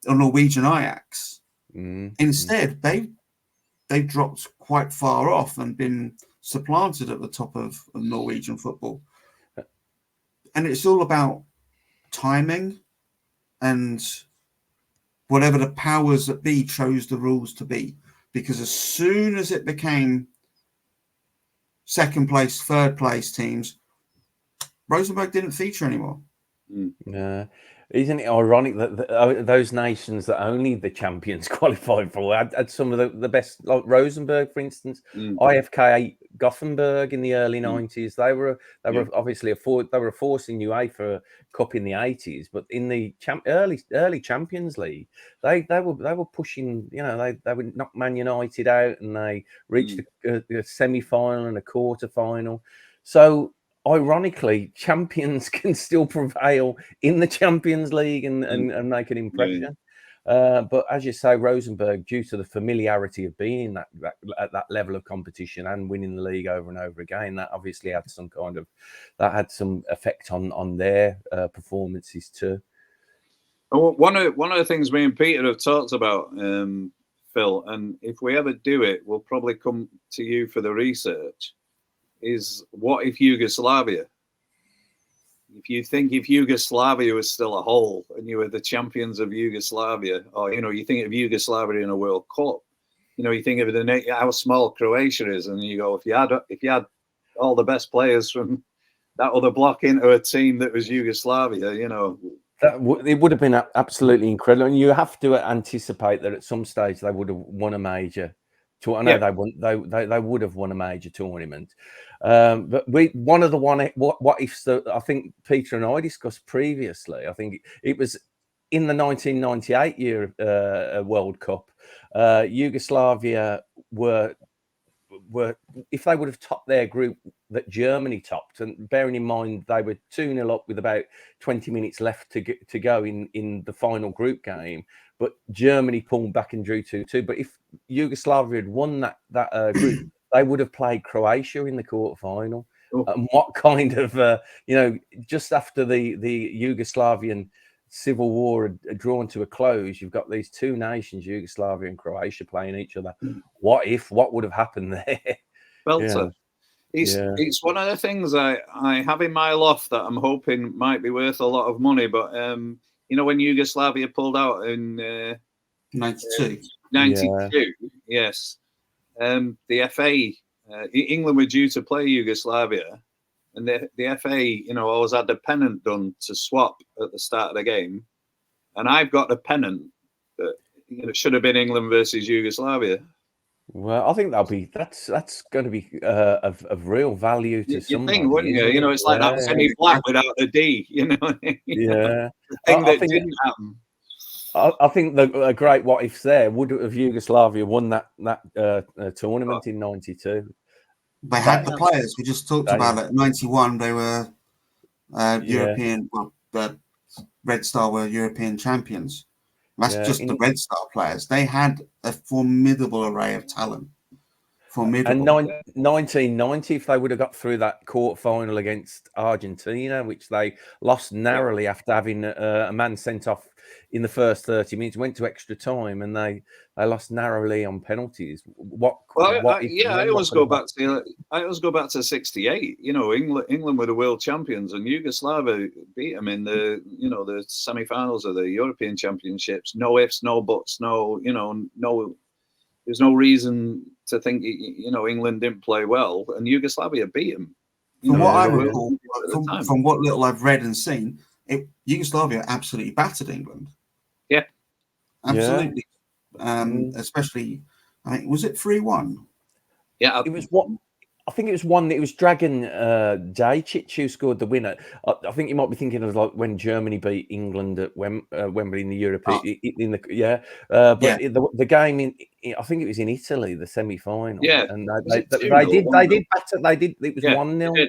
Norwegian Ajax. Instead, they dropped quite far off and been supplanted at the top of Norwegian football. And it's all about timing and whatever the powers that be chose the rules to be. Because as soon as it became second place, third place teams, Rosenborg didn't feature anymore. Isn't it ironic that those nations that only the champions qualified for had some of the best, like Rosenborg, for instance, IFK Gothenburg in the early 90s. They were obviously a force in UEFA Cup in the 80s, but in the early Champions League, they were pushing. They would knock Man United out, and they reached a semi-final and a quarter-final. So, ironically, champions can still prevail in the Champions League and make an impression. But as you say, Rosenborg, due to the familiarity of being at that level of competition and winning the league over and over again, that obviously had some effect on their performances too. One of the things me and Peter have talked about, Phil, and if we ever do it, we'll probably come to you for the research, is what if Yugoslavia? If Yugoslavia was still a whole and you were the champions of Yugoslavia, or you think of Yugoslavia in a World Cup, you think of how small Croatia is, and you go, if you had all the best players from that other block into a team that was Yugoslavia, it would have been absolutely incredible. And you have to anticipate that at some stage they would have won a major. I know they would have won a major tournament. But one of the what ifs that I think Peter and I discussed previously, I think it was in the 1998 year World Cup, Yugoslavia were if they would have topped their group that Germany topped, and bearing in mind they were 2-0 up with about 20 minutes left to go in the final group game, but Germany pulled back and drew 2-2. But if Yugoslavia had won that group, they would have played Croatia in the quarterfinal. And what kind of just after the Yugoslavian civil war had drawn to a close, you've got these two nations, Yugoslavia and Croatia, playing each other. What would have happened there? Belter. It's one of the things I have in my loft that I'm hoping might be worth a lot of money. But you know, when Yugoslavia pulled out in 92. 92, yes, the FA, England were due to play Yugoslavia, and the FA, you know, always had the pennant done to swap at the start of the game, and I've got the pennant that, you know, should have been England versus Yugoslavia. Well, I think that's going to be of real value to somebody. You think, wouldn't you? You know, it's like that Semi Black without a D. You know, yeah. The thing that didn't happen. I think a great what ifs there would have Yugoslavia won that tournament in '92. They had the players. We just talked about it. 91, they were European. Well, the Red Star were European champions. That's just the Red Star players. They had a formidable array of talent. Formidable. And 1990, if they would have got through that quarter final against Argentina, which they lost narrowly after having a man sent off in the first 30 minutes, went to extra time, and they lost narrowly on penalties. I always go back to '68. You know, England were the world champions, and Yugoslavia beat them in the semi-finals of the European Championships. No ifs, no buts, no. There's no reason to think England didn't play well, and Yugoslavia beat them. From what I recall, from what little I've read and seen, Yugoslavia absolutely battered England. Yeah, absolutely. Especially, I think, was it 3-1? Yeah, it was what. I think it was one. It was Dragan Dajic who scored the winner. I think you might be thinking of like when Germany beat England at Wembley in the European. The game in I think it was in Italy, the semi-final. Yeah, and they did batter. They did. It was 1-0.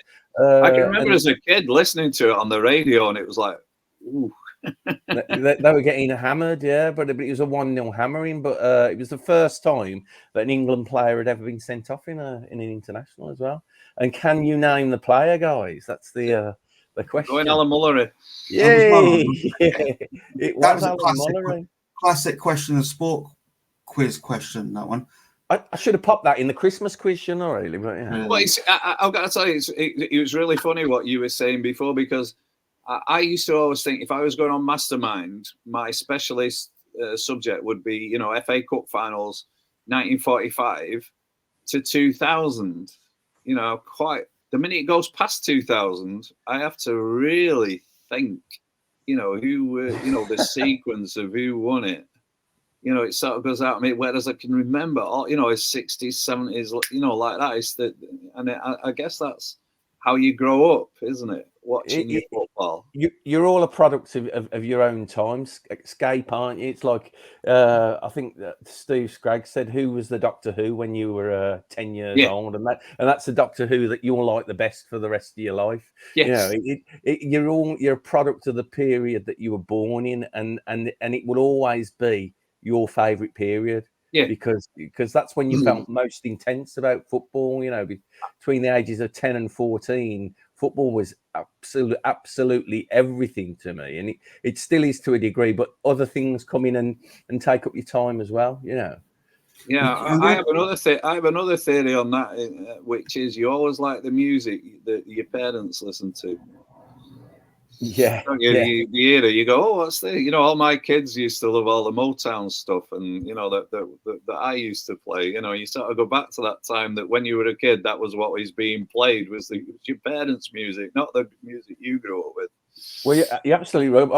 I can remember as a kid listening to it on the radio, and it was like, ooh. they were getting hammered, but it was a 1-0 hammering. But it was the first time that an England player had ever been sent off in an international as well. And can you name the player, guys? That's the question. Going Alan Mullery. Yay! It was Alan Mullery. Classic question of sport quiz question. That one. I should have popped that in the Christmas quiz, shouldn't I? Really, but yeah. Well, I've got to tell you, it was really funny what you were saying before, because I used to always think if I was going on Mastermind, my specialist subject would be, FA Cup finals, 1945 to 2000. The minute it goes past 2000, I have to really think, who, the sequence of who won it. It sort of goes out of me. Whereas I can remember, his 60s, 70s, like that. And I guess that's how you grow up, isn't it? Watching your football. You're all a product of your own timescape, aren't you? It's like I think that Steve Scraggs said, "Who was the Doctor Who when you were 10 years old?" And that's the Doctor Who that you'll like the best for the rest of your life. Yes. You're a product of the period that you were born in, and it will always be your favourite period. Yeah, because that's when you felt most intense about football. Between the ages of 10 and 14, football was absolutely everything to me, and it still is to a degree. But other things come in and take up your time as well. Yeah, I have another theory on that, which is you always like the music that your parents listen to. Yeah, you hear it, you go, oh, what's the? All my kids used to love all the Motown stuff, and that I used to play. You sort of go back to that time that when you were a kid, that was what was being played, was your parents' music, not the music you grew up with. Well, you're absolutely right.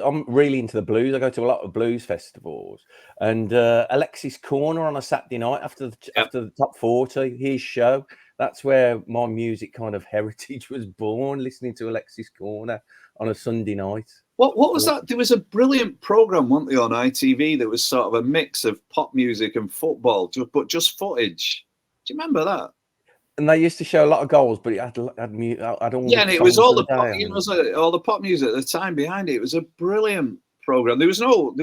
I'm really into the blues. I go to a lot of blues festivals, and Alexis Corner on a Saturday night after the top 40, his show. That's where my music kind of heritage was born, listening to Alexis Corner on a Sunday night. What was that? There was a brilliant program, wasn't there, on ITV that was sort of a mix of pop music and football, but just footage. Do you remember that? And they used to show a lot of goals, but it had all and it was all the pop, all the pop music at the time behind it. It was a brilliant program. There was no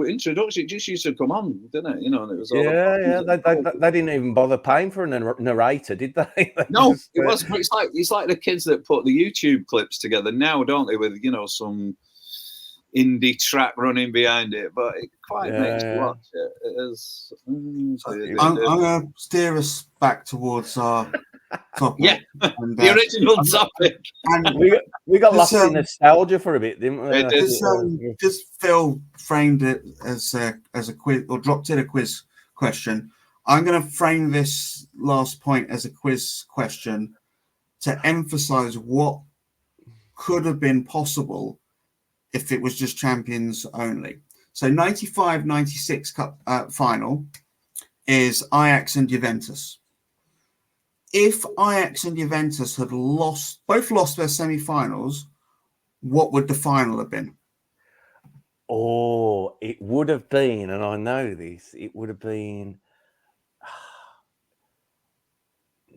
introduction. It just used to come on, didn't it? And it was all they didn't even bother paying for a narrator, did they? No, it was. It's like the kids that put the YouTube clips together now, don't they? With some indie track running behind it, but it quite makes you watch it. It is. I'm going to steer us back towards our topic. Yeah, And, the original topic. And We got lost This, in nostalgia for a bit, didn't we? Just Phil framed it as a quiz, or dropped in a quiz question. I'm going to frame this last point as a quiz question to emphasize what could have been possible if it was just champions only. So 95-96 cup final is Ajax and Juventus. If Ajax and Juventus had both lost their semi-finals, what would the final have been? Oh, it would have been, and I know this, it would have been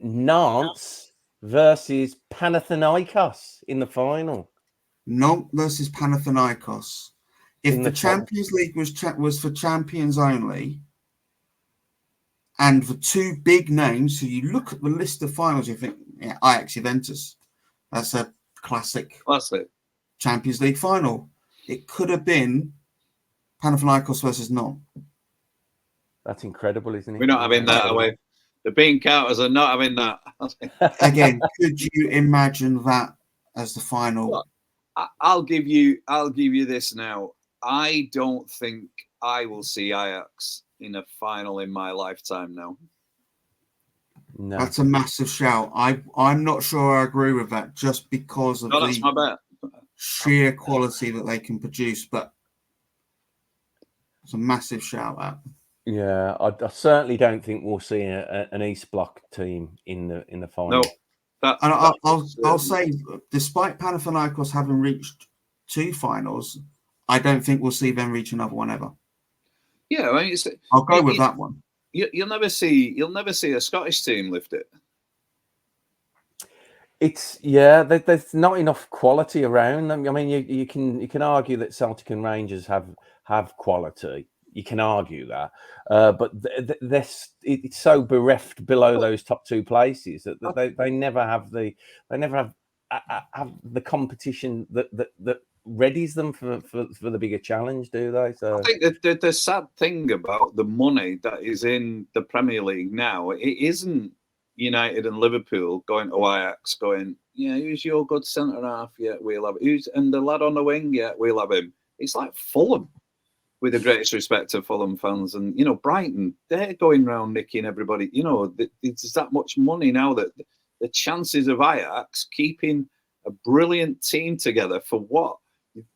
Nantes versus Panathinaikos in the final. Nantes versus Panathinaikos. If the Champions League was for champions only, and the two big names, so you look at the list of finals, you think, yeah, Ajax Juventus. That's a classic Champions League final. It could have been Panathinaikos versus Nantes. That's incredible, isn't it? We're not having that away. The bean counters are not having that. Again, could you imagine that as the final? Look, I'll give you this now. I don't think I will see Ajax in a final in my lifetime now. No. That's a massive shout. I'm not sure I agree with that, just because of that's my bet. Sheer quality that they can produce, but it's a massive shout out. Yeah, I certainly don't think we'll see an East Bloc team in the final. No, I'll say, despite Panathinaikos having reached 2 finals, I don't think we'll see them reach another one ever. Yeah, I mean, I'll go with that one. You'll never see a Scottish team lift it. There's not enough quality around them. I mean, you can argue that Celtic and Rangers have quality. You can argue that, but it's so bereft below those top 2 places that they never have the competition that readies them for the bigger challenge, do they? So I think the sad thing about the money that is in the Premier League now, it isn't United and Liverpool going to Ajax going, yeah, who's your good centre half? Yeah, we'll have it. And the lad on the wing? Yeah, we'll have him. It's like Fulham, with the greatest respect to Fulham fans, and Brighton, they're going around nicking everybody. It's that much money now that the chances of Ajax keeping a brilliant team together for what?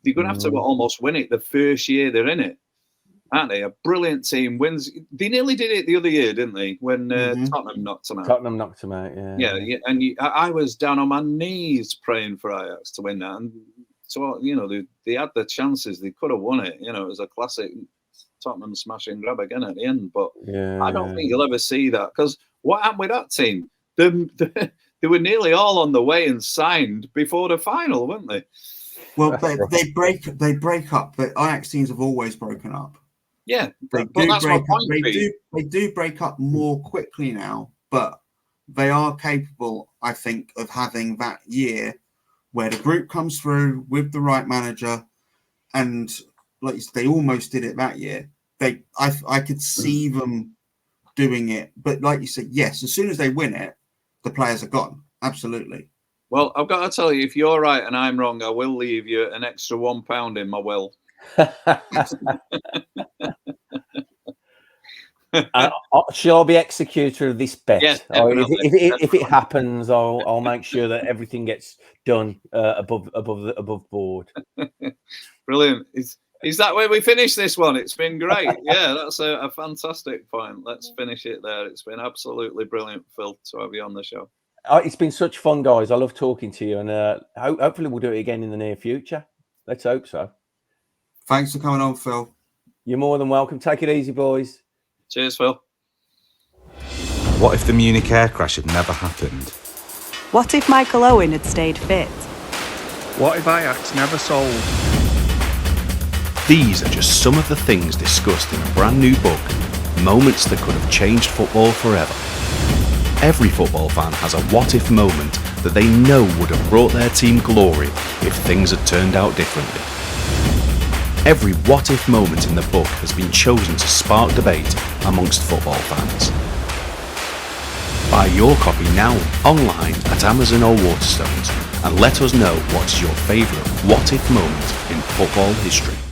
They're going to have to almost win it the first year they're in it, aren't they? A brilliant team wins. They nearly did it the other year, didn't they? When Tottenham knocked them out. Tottenham knocked them out, yeah. And I was down on my knees praying for Ajax to win that. And so, they had the chances. They could have won it. It was a classic Tottenham smash and grab again at the end. But I don't think you'll ever see that. Because what happened with that team? They were nearly all on the way and signed before the final, weren't they? Well, they break up. The Ajax teams have always broken up. Yeah, but that's my point. They do break up more quickly now, but they are capable, I think, of having that year where the group comes through with the right manager, and like you said, they almost did it that year. I could see them doing it, but like you said, yes, as soon as they win it, the players are gone. Absolutely. Well, I've got to tell you, if you're right and I'm wrong, I will leave you an extra £1 in my will. Shall I be executor of this bet? Yes, if it happens, I'll make sure that everything gets done above board. Brilliant. Is that where we finish this one? It's been great. Yeah, that's a fantastic point. Let's finish it there. It's been absolutely brilliant, Phil, to have you on the show. It's been such fun, guys. I love talking to you, and hopefully we'll do it again in the near future. Let's hope so. Thanks for coming on, Phil. You're more than welcome. Take it easy, boys. Cheers, Phil. What if the Munich air crash had never happened? What if Michael Owen had stayed fit? What if Ajax never sold? These are just some of the things discussed in a brand new book, Moments that could have changed football forever. Every football fan has a what-if moment that they know would have brought their team glory if things had turned out differently. Every what-if moment in the book has been chosen to spark debate amongst football fans. Buy your copy now online at Amazon or Waterstones and let us know what's your favourite what if moment in football history.